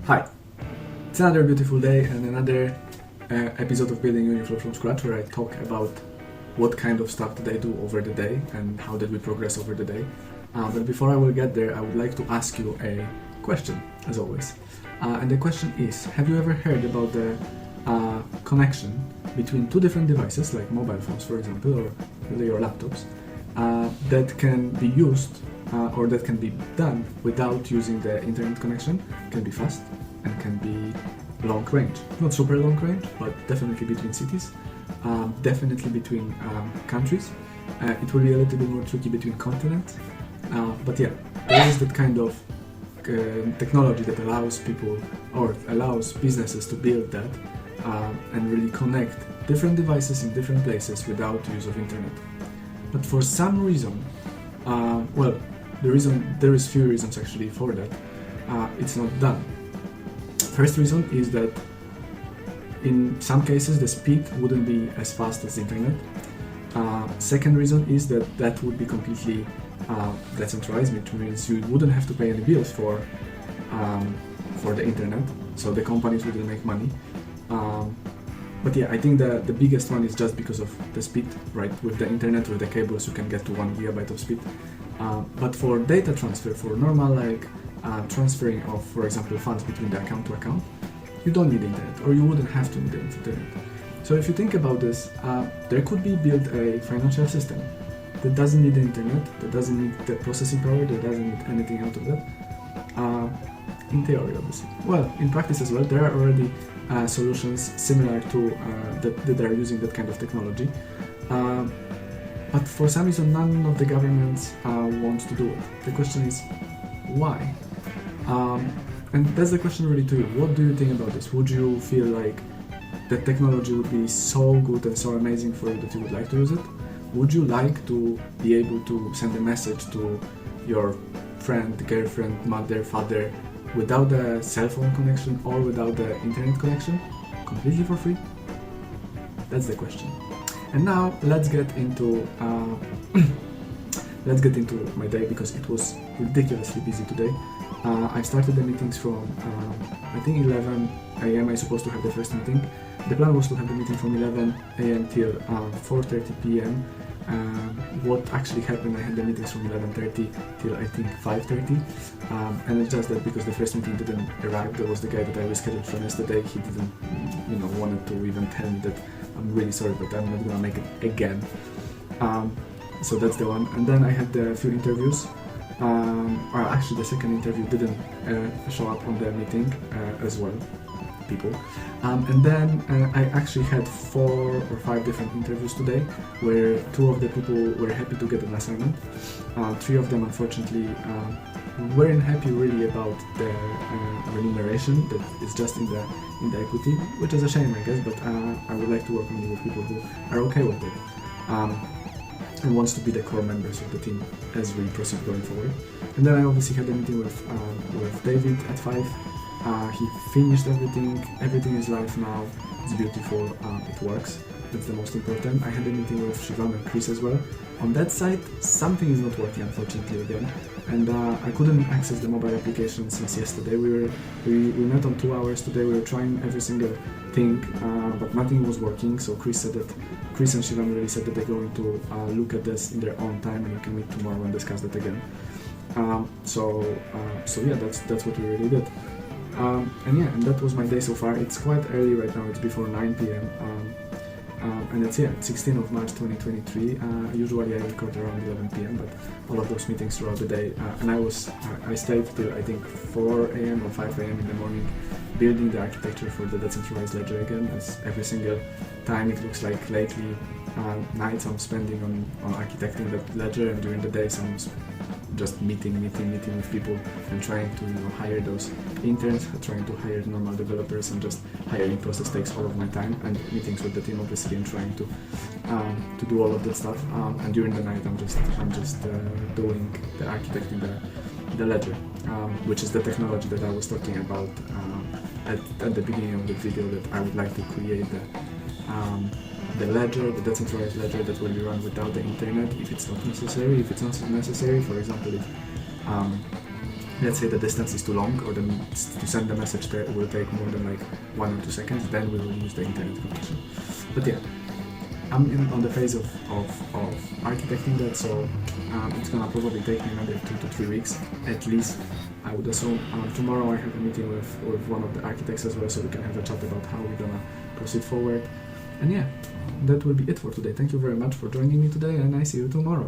Hi, it's another beautiful day and another episode of Building Uniflow from scratch, where I talk about what kind of stuff did I do over the day and how did we progress over the day. But before I will get there, I would like to ask you a question, as always. And the question is, have you ever heard about the connection between two different devices, like mobile phones, for example, or your laptops, that can be used or that can be done without using the internet connection? Can be fast and can be long range. Not super long range, but definitely between cities, definitely between countries. It will be a little bit more tricky between continents, but yeah, there is that kind of technology that allows people or allows businesses to build that and really connect different devices in different places without use of internet. But for some reason, there is few reasons actually for that. It's not done. First reason is that in some cases the speed wouldn't be as fast as internet. Second reason is that that would be completely decentralized, which means you wouldn't have to pay any bills for the internet, so the companies wouldn't make money. But yeah, I think the biggest one is just because of the speed, right? With the internet, with the cables, you can get to 1 gigabyte of speed. But for data transfer, for normal transferring of, for example, funds between the account to account, you don't need internet, or you wouldn't have to need the internet. So if you think about this, there could be built a financial system that doesn't need the internet, that doesn't need the processing power, that doesn't need anything out of that. In theory, obviously. Well, in practice as well, there are already solutions similar to that are using that kind of technology. But for some reason, none of the governments want to do it. The question is, why? And that's the question really to you. What do you think about this? Would you feel like the technology would be so good and so amazing for you that you would like to use it? Would you like to be able to send a message to your friend, girlfriend, mother, father without the cell phone connection or without the internet connection, completely for free? That's the question. And now let's get into my day, because it was ridiculously busy today. I started the meetings from I think 11 a.m. I supposed to have the first meeting. The plan was to have the meeting from 11 a.m. till 4:30 p.m. What actually happened, I had the meetings from 11:30 till I think 5:30, and it's just that because the first meeting didn't arrive, there was the guy that I rescheduled from yesterday. He didn't, wanted to even tell me that I'm really sorry, but I'm not gonna make it again. So that's the one. And then I had a few interviews. Or actually, the second interview didn't show up on the meeting as well. People. And then I actually had 4 or 5 different interviews today, where 2 of the people were happy to get an assignment. 3 of them, unfortunately, weren't happy really about the remuneration that is just in the equity, which is a shame, I guess. But I would like to work only with people who are okay with it and wants to be the core members of the team as we proceed going forward. And then I obviously had a meeting with David at 5. He finished everything. Everything is live now. It's beautiful. It works. That's the most important. I had a meeting with Shivam and Chris as well. On that side, something is not working, unfortunately, again. And I couldn't access the mobile application since yesterday. We met on 2 hours today. We were trying every single thing, but nothing was working. So Chris and Shivam really said that they're going to look at this in their own time, and we can meet tomorrow and discuss that again. So yeah, that's what we really did. And that was my day so far. It's quite early right now. It's before 9 p.m. And it's 16th of March 2023. Usually I record around 11 p.m. but all of those meetings throughout the day. And I stayed till I think 4 a.m. or 5 a.m. in the morning, building the architecture for the decentralized ledger again. As every single time it looks like lately, nights I'm spending on architecting the ledger, and during the days I'm just meeting with people and trying to hire those interns, trying to hire normal developers, and just hiring process takes all of my time, and meetings with the team obviously, and trying to do all of that stuff. And during the night I'm just doing the architecting the ledger, which is the technology that I was talking about at the beginning of the video, that I would like to create the ledger, the decentralized ledger that will be run without the internet if it's not necessary. If it's not necessary, for example, if let's say the distance is too long, or to send the message that will take more than like 1 or 2 seconds, then we will use the internet connection. But yeah, I'm on the phase of architecting that, so it's gonna probably take me another 2 to 3 weeks at least, I would assume. Tomorrow I have a meeting with one of the architects as well, so we can have a chat about how we're gonna proceed forward. And yeah, that will be it for today. Thank you very much for joining me today, and I see you tomorrow.